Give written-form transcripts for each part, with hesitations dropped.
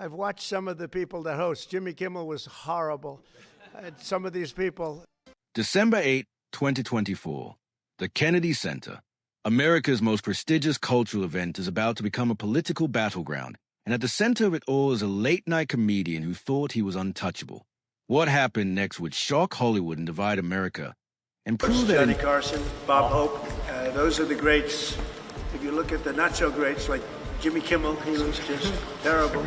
I've watched some of the people that host. Jimmy Kimmel was horrible. And some of these people. December 8, 2024. The Kennedy Center. America's most prestigious cultural event is about to become a political battleground, and at the center of it all is a late-night comedian who thought he was untouchable. What happened next would shock Hollywood and divide America, and prove that... Johnny Carson, Bob Hope, those are the greats. If you look at the not-so-greats like Jimmy Kimmel, he was just terrible.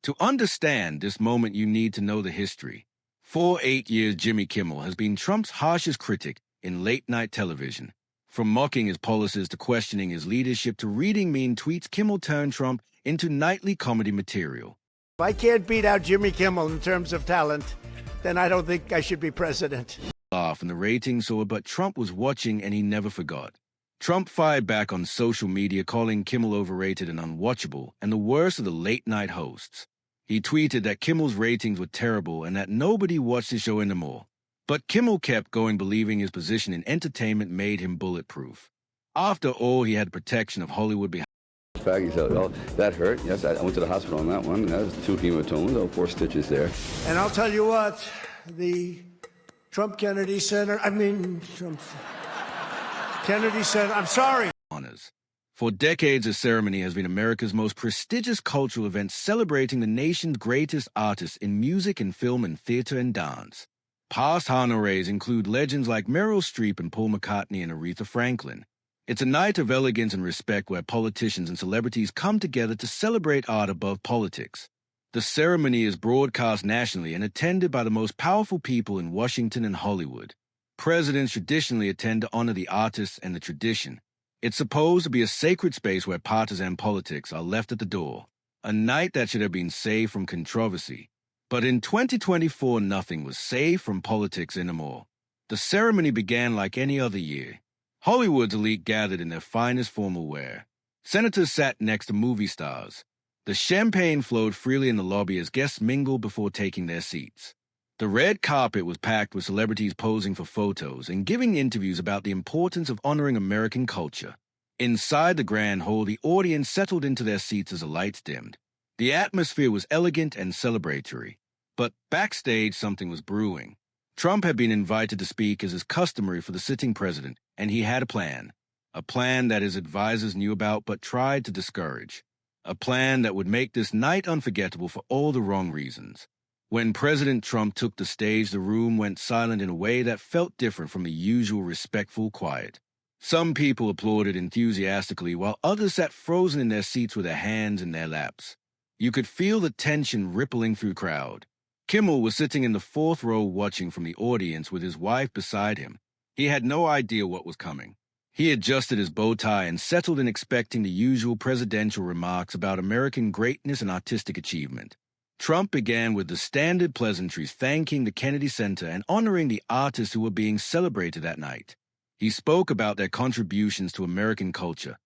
To understand this moment, you need to know the history. For 8 years, Jimmy Kimmel has been Trump's harshest critic in late-night television. From mocking his policies to questioning his leadership to reading mean tweets, Kimmel turned Trump into nightly comedy material. If I can't beat out Jimmy Kimmel in terms of talent, then I don't think I should be president. Laugh and the ratings soared, but Trump was watching and he never forgot. Trump fired back on social media, calling Kimmel overrated and unwatchable and the worst of the late-night hosts. He tweeted that Kimmel's ratings were terrible and that nobody watched the show anymore. But Kimmel kept going, believing his position in entertainment made him bulletproof. After all, he had the protection of Hollywood behind. He said, "Oh, that hurt." Yes, I went to the hospital on that one. That was 2 hematomas, 4 stitches there. And I'll tell you what, the Kennedy Center, I'm sorry. Honors. For decades, the ceremony has been America's most prestigious cultural event, celebrating the nation's greatest artists in music and film and theater and dance. Past honorees include legends like Meryl Streep and Paul McCartney and Aretha Franklin. It's a night of elegance and respect where politicians and celebrities come together to celebrate art above politics. The ceremony is broadcast nationally and attended by the most powerful people in Washington and Hollywood. Presidents traditionally attend to honor the artists and the tradition. It's supposed to be a sacred space where partisan politics are left at the door, a night that should have been saved from controversy. But in 2024, nothing was saved from politics anymore. The ceremony began like any other year. Hollywood's elite gathered in their finest formal wear. Senators sat next to movie stars. The champagne flowed freely in the lobby as guests mingled before taking their seats. The red carpet was packed with celebrities posing for photos and giving interviews about the importance of honoring American culture. Inside the grand hall, the audience settled into their seats as the lights dimmed. The atmosphere was elegant and celebratory. But backstage, something was brewing. Trump had been invited to speak as is customary for the sitting president, and he had a plan that his advisors knew about but tried to discourage. A plan that would make this night unforgettable for all the wrong reasons. When President Trump took the stage, the room went silent in a way that felt different from the usual respectful quiet. Some people applauded enthusiastically, while others sat frozen in their seats with their hands in their laps. You could feel the tension rippling through the crowd. Kimmel was sitting in the 4th row watching from the audience with his wife beside him. He had no idea what was coming. He adjusted his bow tie and settled in, expecting the usual presidential remarks about American greatness and artistic achievement. Trump began with the standard pleasantries, thanking the Kennedy Center and honoring the artists who were being celebrated that night. He spoke about their contributions to American culture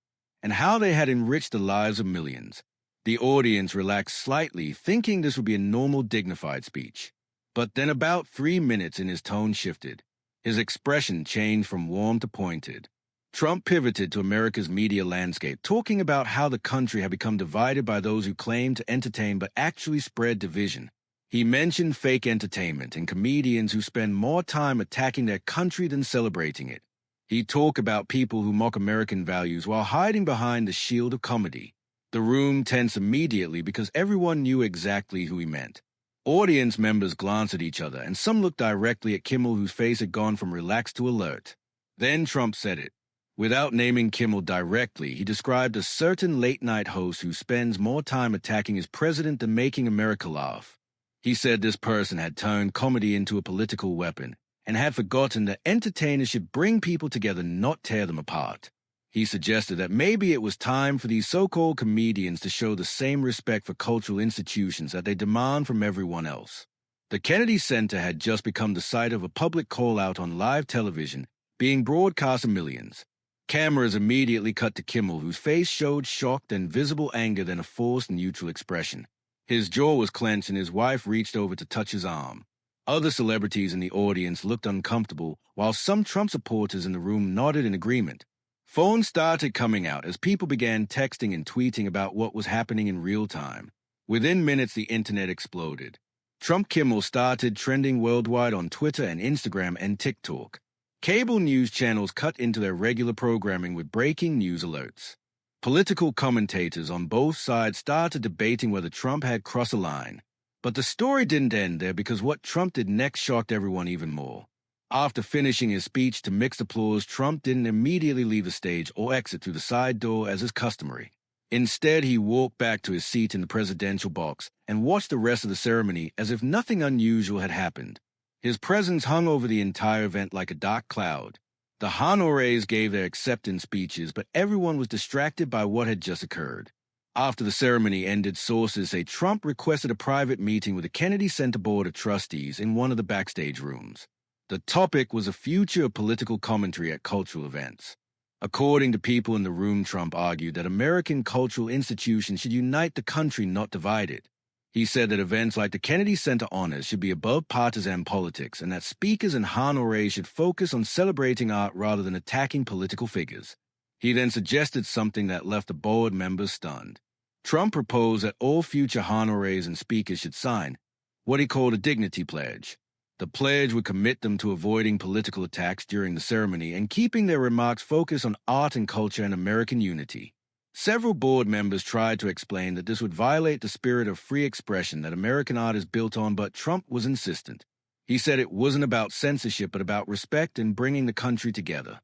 and how they had enriched the lives of millions. The audience relaxed slightly, thinking this would be a normal, dignified speech. But then about 3 minutes in, his tone shifted. His expression changed from warm to pointed. Trump pivoted to America's media landscape, talking about how the country had become divided by those who claimed to entertain but actually spread division. He mentioned fake entertainment and comedians who spend more time attacking their country than celebrating it. He talked about people who mock American values while hiding behind the shield of comedy. The room tensed immediately because everyone knew exactly who he meant. Audience members glanced at each other, and some looked directly at Kimmel, whose face had gone from relaxed to alert. Then Trump said it. Without naming Kimmel directly, he described a certain late-night host who spends more time attacking his president than making America laugh. He said this person had turned comedy into a political weapon and had forgotten that entertainers should bring people together, not tear them apart. He suggested that maybe it was time for these so-called comedians to show the same respect for cultural institutions that they demand from everyone else. The Kennedy Center had just become the site of a public call-out on live television, being broadcast to millions. Cameras immediately cut to Kimmel, whose face showed shocked and visible anger than a forced neutral expression. His jaw was clenched and his wife reached over to touch his arm. Other celebrities in the audience looked uncomfortable, while some Trump supporters in the room nodded in agreement. Phones started coming out as people began texting and tweeting about what was happening in real time. Within minutes, the internet exploded. Trump Kimmel started trending worldwide on Twitter and Instagram and TikTok. Cable news channels cut into their regular programming with breaking news alerts. Political commentators on both sides started debating whether Trump had crossed a line. But the story didn't end there because what Trump did next shocked everyone even more. After finishing his speech to mixed applause, Trump didn't immediately leave the stage or exit through the side door as is customary. Instead, he walked back to his seat in the presidential box and watched the rest of the ceremony as if nothing unusual had happened. His presence hung over the entire event like a dark cloud. The honorees gave their acceptance speeches, but everyone was distracted by what had just occurred. After the ceremony ended, sources say Trump requested a private meeting with the Kennedy Center Board of Trustees in one of the backstage rooms. The topic was the future of political commentary at cultural events. According to people in the room, Trump argued that American cultural institutions should unite the country, not divide it. He said that events like the Kennedy Center Honors should be above partisan politics and that speakers and honorees should focus on celebrating art rather than attacking political figures. He then suggested something that left the board members stunned. Trump proposed that all future honorees and speakers should sign what he called a dignity pledge. The pledge would commit them to avoiding political attacks during the ceremony and keeping their remarks focused on art and culture and American unity. Several board members tried to explain that this would violate the spirit of free expression that American art is built on, but Trump was insistent. He said it wasn't about censorship, but about respect and bringing the country together.